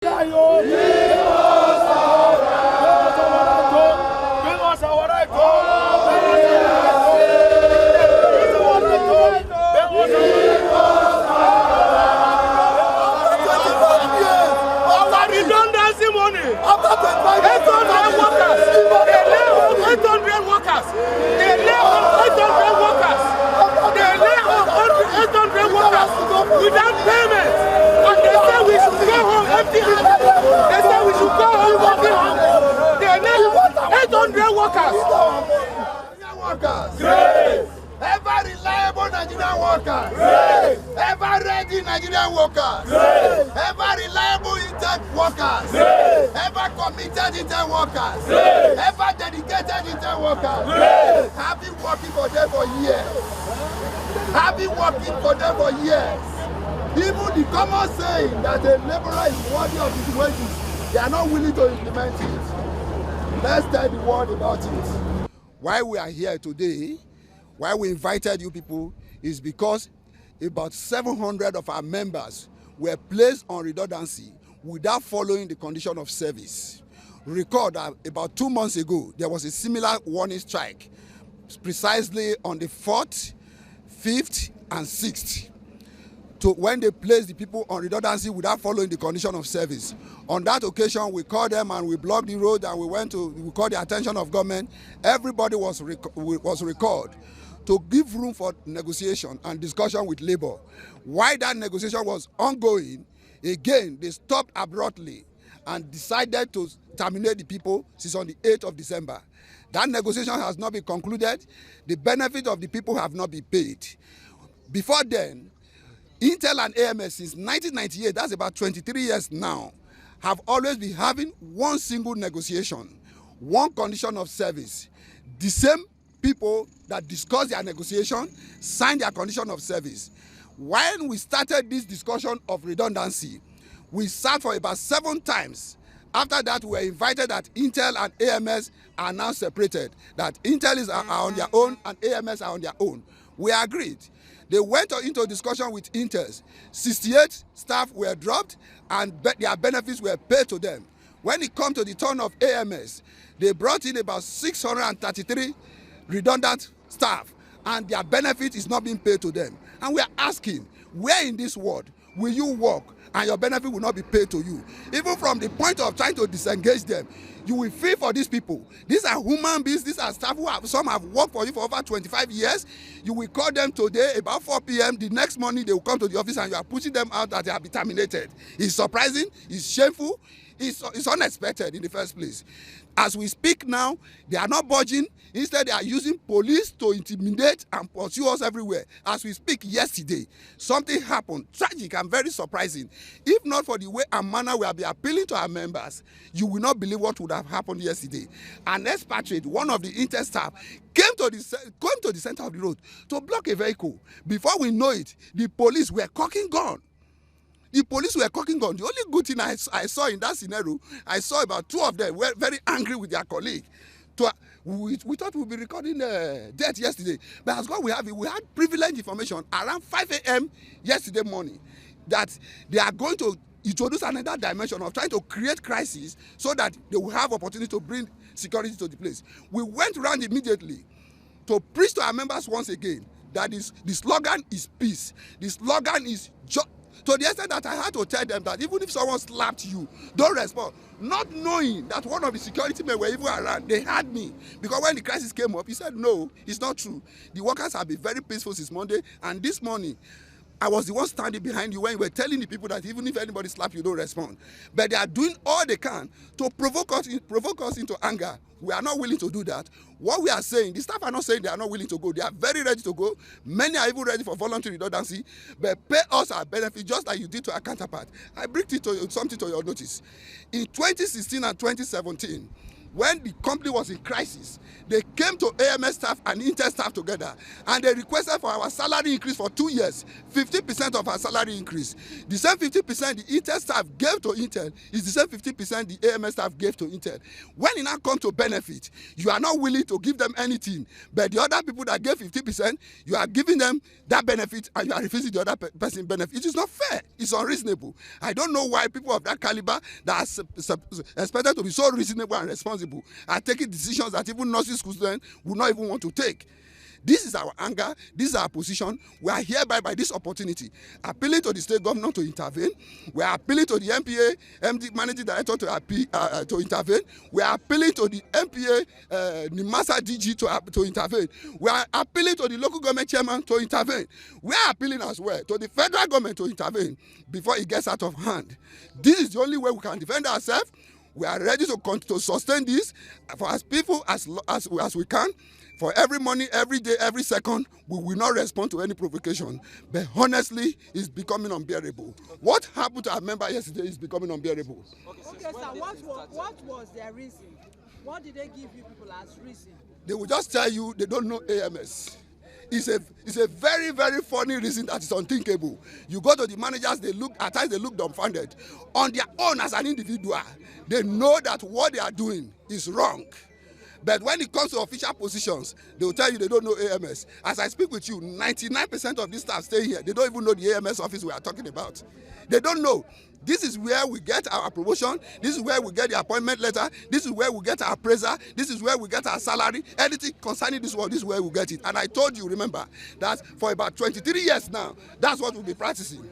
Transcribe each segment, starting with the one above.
Redundancy money. 800 workers. They lay off 800 workers. They lay off 800 workers. They lay off 800 workers without payment. And they say we should go home empty-handed. They say we should go home empty-handed. They lay off 800 workers. Great. Ever reliable Nigerian workers. Great. Ever ready Nigerian workers. Great. Ever reliable INTEL workers. Great. Ever committed INTEL workers. Great. Ever dedicated INTEL workers. Great. Have been working for them for years. Have been working for them for years. Even the common saying that a laborer is worthy of his wages, they are not willing to implement it. Let's tell the world about it. Why we are here today, why we invited you people, is because about 700 of our members were placed on redundancy without following the condition of service. Recall that about 2 months ago, there was a similar warning strike, precisely on the 4th, 5th, and 6th. When they placed the people on redundancy without following the condition of service. On that occasion, we called them and we blocked the road and we called the attention of government. Everybody was recalled to give room for negotiation and discussion with labor. While that negotiation was ongoing, again, they stopped abruptly and decided to terminate the people since on the 8th of December. That negotiation has not been concluded. The benefit of the people have not been paid. Before then, INTEL and AMS since 1998, that's about 23 years now, have always been having one single negotiation, one condition of service. The same people that discuss their negotiation sign their condition of service. When we started this discussion of redundancy, we sat for about 7 times. After that, we were invited that INTEL and AMS are now separated, that INTEL is on their own and AMS are on their own. We agreed. They went into discussion with INTELS. 68 staff were dropped and their benefits were paid to them. When it comes to the turn of AMS, they brought in about 633 redundant staff and their benefit is not being paid to them. And we are asking, where in this world will you work and your benefit will not be paid to you? Even from the point of trying to disengage them, you will feel for these people. These are human beings. These are staff some have worked for you for over 25 years. You will call them today about 4 p.m. The next morning they will come to the office and you are pushing them out that they have been terminated. It's surprising. It's shameful. It's unexpected in the first place. As we speak now, they are not budging. Instead, they are using police to intimidate and pursue us everywhere. As we speak yesterday, something happened, tragic and very surprising. If not for the way and manner we have been appealing to our members, you will not believe what would have happened yesterday. An expatriate, one of the INTEL staff, came to the center of the road to block a vehicle. Before we know it, the police were cocking gun. The police were cocking gun. The only good thing I saw in that scenario, I saw about 2 of them were very angry with their colleague. We thought we'd be recording death yesterday, but as God we had privileged information around 5 a.m. yesterday morning that they are going to introduce another dimension of trying to create crisis so that they will have opportunity to bring security to the place. We went around immediately to preach to our members once again that the slogan is peace. The slogan is to the extent that I had to tell them that even if someone slapped you, don't respond. Not knowing that one of the security men were even around, they had me. Because when the crisis came up, he said, no, it's not true. The workers have been very peaceful since Monday, and this morning, I was the one standing behind you when you were telling the people that even if anybody slaps you, don't respond. But they are doing all they can to provoke us into anger. We are not willing to do that. What we are saying, the staff are not saying they are not willing to go. They are very ready to go. Many are even ready for voluntary redundancy. But pay us our benefit just like you did to our counterpart. I bring something to your notice. In 2016 and 2017, when the company was in crisis, they came to AMS staff and Intel staff together, and they requested for our salary increase for 2 years, 50% of our salary increase. The same 50% the Intel staff gave to Intel is the same 50% the AMS staff gave to Intel. When it now comes to benefit, you are not willing to give them anything, but the other people that gave 50%, you are giving them that benefit and you are refusing the other person benefit. It is not fair. It's unreasonable. I don't know why people of that caliber that are expected to be so reasonable and responsible are taking decisions that even nursery school students would not even want to take. This is our anger. This is our position. We are hereby, by this opportunity, appealing to the state governor to intervene. We are appealing to the MPA, MD managing director to intervene. We are appealing to the MPA, NIMASA DG to intervene. We are appealing to the local government chairman to intervene. We are appealing as well to the federal government to intervene before it gets out of hand. This is the only way we can defend ourselves. We are ready to sustain this for as people as we can. For every money, every day, every second, we will not respond to any provocation. But honestly, it's becoming unbearable. What happened to our member yesterday is becoming unbearable. Okay, sir, what was their reason? What did they give you people as reason? They will just tell you they don't know AMS. It's a very, very funny reason that is unthinkable. You go to the managers, at times they look dumbfounded. On their own as an individual, they know that what they are doing is wrong. But when it comes to official positions, they will tell you they don't know AMS. As I speak with you, 99% of these staff staying here, they don't even know the AMS office we are talking about. They don't know. This is where we get our promotion. This is where we get the appointment letter. This is where we get our appraiser. This is where we get our salary. Anything concerning this world, this is where we get it. And I told you, remember, that for about 23 years now, that's what we'll be practicing.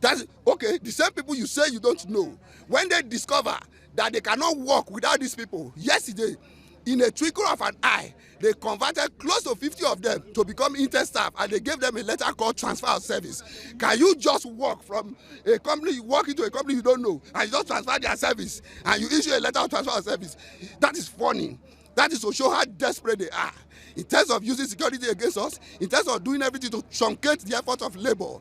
That's okay. The same people you say you don't know, when they discover that they cannot work without these people, yesterday, in a twinkle of an eye, they converted close to 50 of them to become Intel staff, and they gave them a letter called transfer of service. Can you just work from a company, you work into a company you don't know, and you just transfer their service, and you issue a letter of transfer of service? That is funny. That is to show how desperate they are. In terms of using security against us, in terms of doing everything to truncate the effort of labor,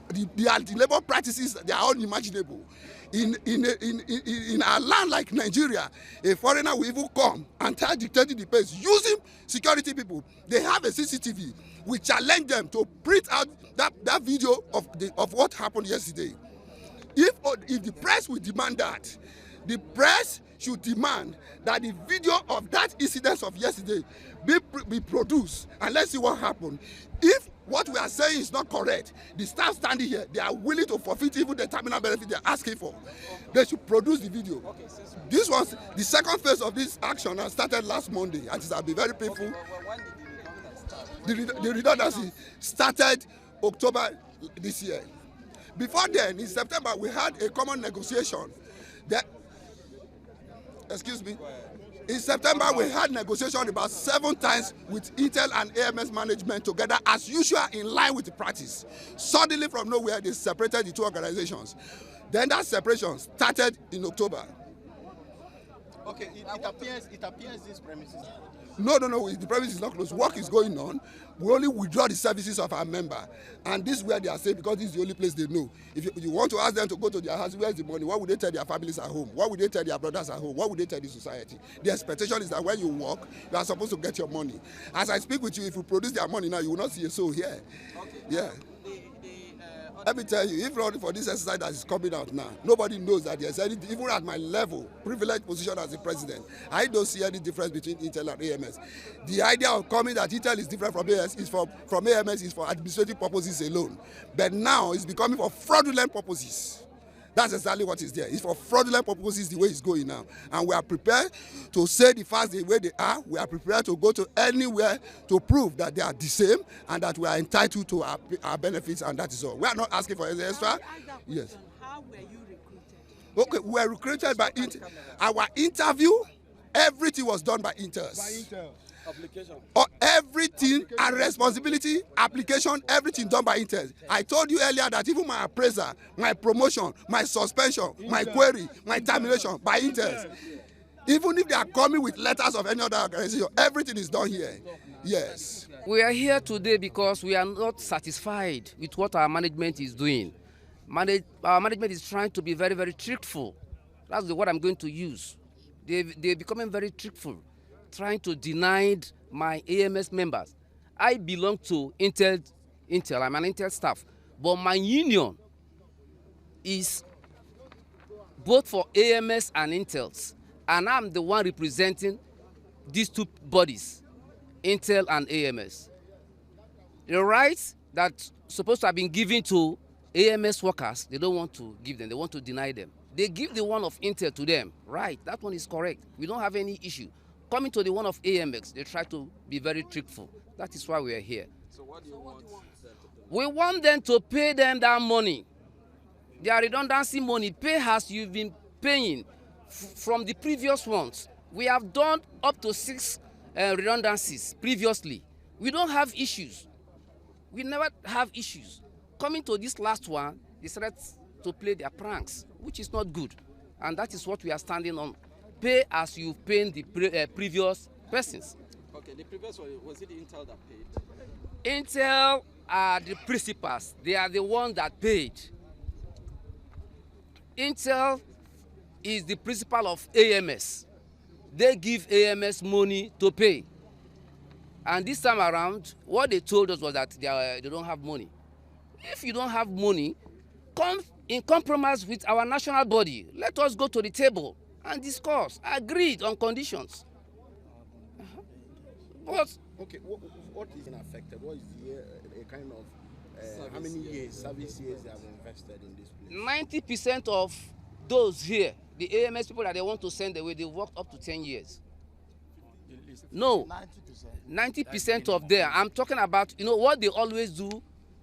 the labor practices, they are unimaginable. In a land like Nigeria, a foreigner will even come and start dictating the pace using security people. They have a CCTV. We challenge them to print out that video of what happened yesterday. If the press will demand that, the press should demand that the video of that incident of yesterday be produced, and let's see what happened. If what we are saying is not correct, the staff standing here, they are willing to forfeit even the terminal benefit they are asking for. They should produce the video. This was the second phase of this action that started last Monday, and it has been very painful. The redundancy started October this year. Before then, in September, we had a common negotiation. In September, we had negotiation about 7 times with Intel and AMS management together, as usual, in line with the practice. Suddenly, from nowhere, they separated the two organizations. Then that separation started in October. Okay, it appears this premises. No, the premise is not closed. Work is going on. We only withdraw the services of our member. And this is where they are safe, because this is the only place they know. If you want to ask them to go to their house, where's the money? What would they tell their families at home? What would they tell their brothers at home? What would they tell the society? The expectation is that when you work, you are supposed to get your money. As I speak with you, if you produce their money now, you will not see a soul here. Okay. Yeah. Let me tell you, if not for this exercise that is coming out now, nobody knows that there's anything, even at my level, privileged position as the president, I don't see any difference between Intel and AMS. The idea of coming that Intel is different from AMS is for administrative purposes alone. But now it's becoming for fraudulent purposes. That's exactly what is there. It's for fraudulent purposes the way it's going now. And we are prepared to say the facts the way they are. We are prepared to go to anywhere to prove that they are the same and that we are entitled to our benefits, and that is all. We are not asking for any extra. Yes. How were you recruited? Okay, we were recruited by Intel. Our interview, everything was done by INTELS. By Intel. Application. Everything and responsibility, application, everything done by Intel. I told you earlier that even my appraiser, my promotion, my suspension, my query, my termination by Intel. Even if they are coming with letters of any other organization, everything is done here. Yes. We are here today because we are not satisfied with what our management is doing. Our management is trying to be very, very truthful. That's the word I'm going to use. They're becoming very trickful, trying to deny my AMS members. I belong to Intel, I'm an Intel staff, but my union is both for AMS and Intels, and I'm the one representing these two bodies, Intel and AMS. The rights that supposed to have been given to AMS workers, they don't want to give them, they want to deny them. They give the one of Intel to them, right, that one is correct. We don't have any issue. Coming to the one of AMX, they try to be very trickful. That is why we are here. So what do you want them to do? We want them to pay them that money. Their redundancy money, pay as you've been paying from the previous ones. We have done up to 6 redundancies previously. We don't have issues. We never have issues. Coming to this last one, they started to play their pranks, which is not good. And that is what we are standing on. Pay as you've paid the previous persons. Okay, the previous one, was it Intel that paid? Intel are the principals. They are the ones that paid. Intel is the principal of AMS. They give AMS money to pay. And this time around, what they told us was that they don't have money. If you don't have money, come in compromise with our national body. Let us go to the table and discuss, agreed on conditions. But okay, what is affected? What is the kind of how many years, service years they have invested in this place? 90% of those here, the AMS people that they want to send away, they worked up to 10 years. No, 90% of them. I'm talking about, you know, what they always do.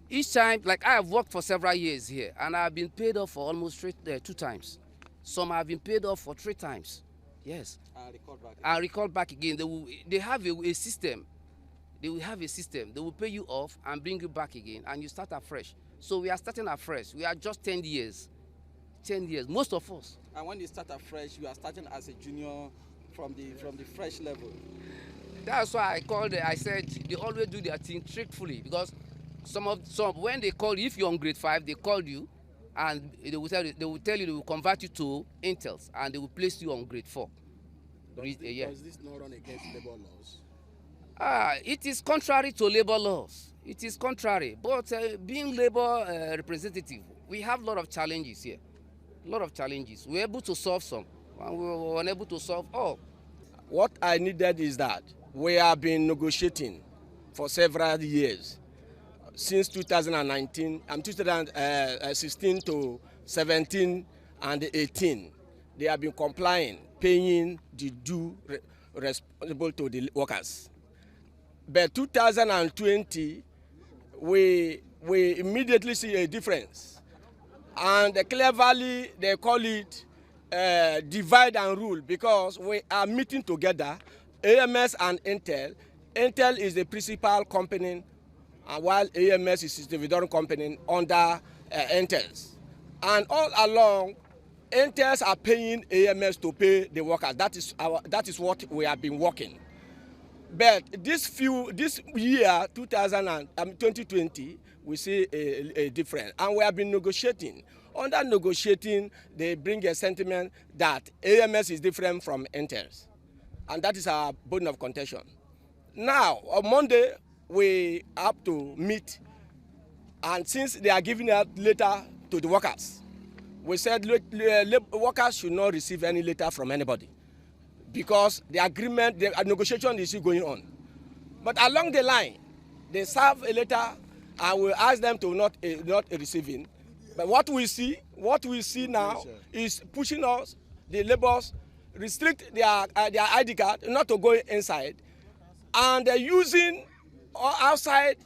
Each time, like I have worked for several years here, and I've been paid off for almost 2 times. Some have been paid off for 3 times. Yes. I recall back again. They have a system. They will have a system. They will pay you off and bring you back again, and you start afresh. So we are starting afresh. We are just 10 years. 10 years, most of us. And when you start afresh, you are starting as a junior from the fresh level. That's why I said they always do their thing trickfully, because some when they call you, if you're on grade 5, they call you and they will tell you they will convert you to Intels and they will place you on grade 4. Does this not run against labor laws? It is contrary to labor laws. It is contrary. But being labor representative, we have a lot of challenges here. A lot of challenges. We're able to solve some, and we were unable to solve all. What I needed is that we have been negotiating for several years. Since 2019, 2016 to 17 and 18, they have been complying, paying the due responsible to the workers. But 2020, we immediately see a difference. And cleverly, they call it divide and rule, because we are meeting together, AMS and Intel. Intel is the principal company, while AMS is the distributor company under INTELS. And all along, INTELS are paying AMS to pay the workers. That is what we have been working. But this year, 2020, we see a difference. And we have been negotiating. Under negotiating, they bring a sentiment that AMS is different from INTELS. And that is our bone of contention. Now, on Monday, we have to meet, and since they are giving a letter to the workers, we said workers should not receive any letter from anybody, because the agreement, the negotiation is still going on. But along the line, they serve a letter, and we ask them to not receiving. But what we see now is pushing us, the laborers, restrict their ID card not to go inside, and they're using outside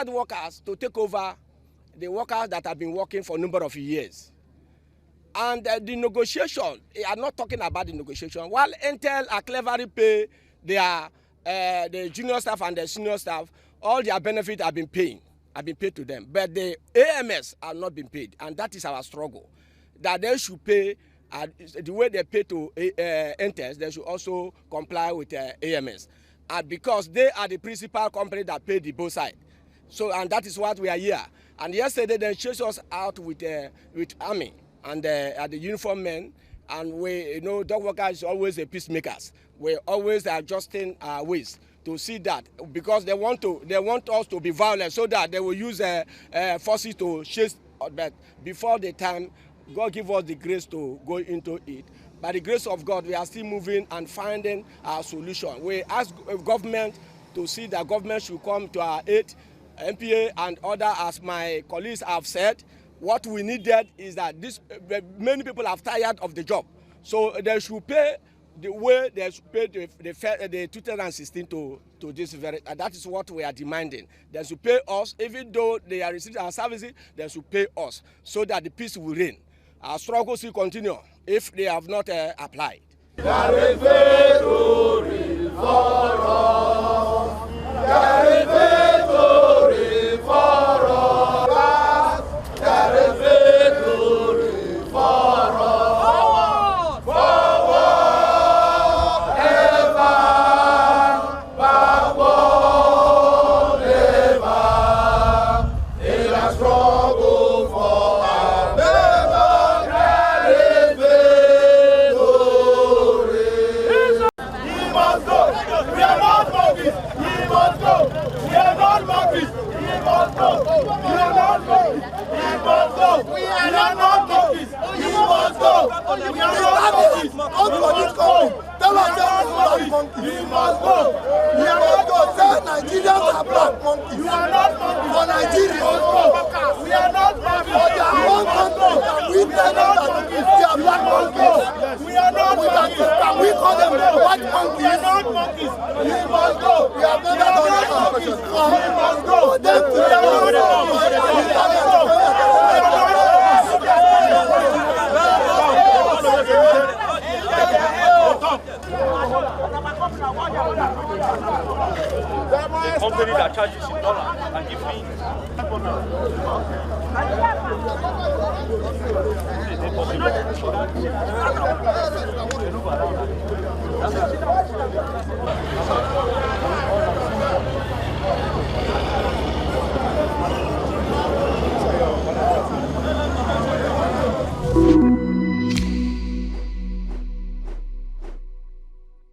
workers to take over the workers that have been working for a number of years. And the negotiation, I'm not talking about the negotiation. While Intel are cleverly pay the junior staff and the senior staff, all their benefits have been paid to them. But the AMS have not been paid, and that is our struggle. That they should pay the way they pay to Intels, they should also comply with AMS. Because they are the principal company that pay the both sides. So, and that is what we are here. And yesterday they chased us out with army and the uniform men, And we, you know, dock workers is always a peacemakers. We're always adjusting our ways to see that, because they want us to be violent, so that they will use forces to chase. But before the time, God give us the grace to go into it. By the grace of God, we are still moving and finding our solution. We ask government to see that government should come to our aid, MPA and other, as my colleagues have said. What we needed is that many people are tired of the job. So they should pay the way they should pay the 2016 to this very, that is what we are demanding. They should pay us, even though they are receiving our services, they should pay us, so that the peace will reign. Our struggles will continue if they have not applied. There is victory for us. There is victory for us. There is victory for us. Forward, ever, backward, never. In a struggle for our neighbor, there is victory. He must go. We are not monkeys. He must go. We are not monkeys. He must go. We are not monkeys. He must go. We are not monkeys. He must go. We are not monkeys. Tell us monkeys. He must go. We are not go. Say Nigerians are black monkeys. You are not monkeys. For Nigeria, we are not monkeys. For their own country, we tell them that they are black monkeys. We are not monkeys. Can we call them white monkeys? We are not monkeys. He must go. We have never done that. He must go. For them to the company that charges in dollar and give me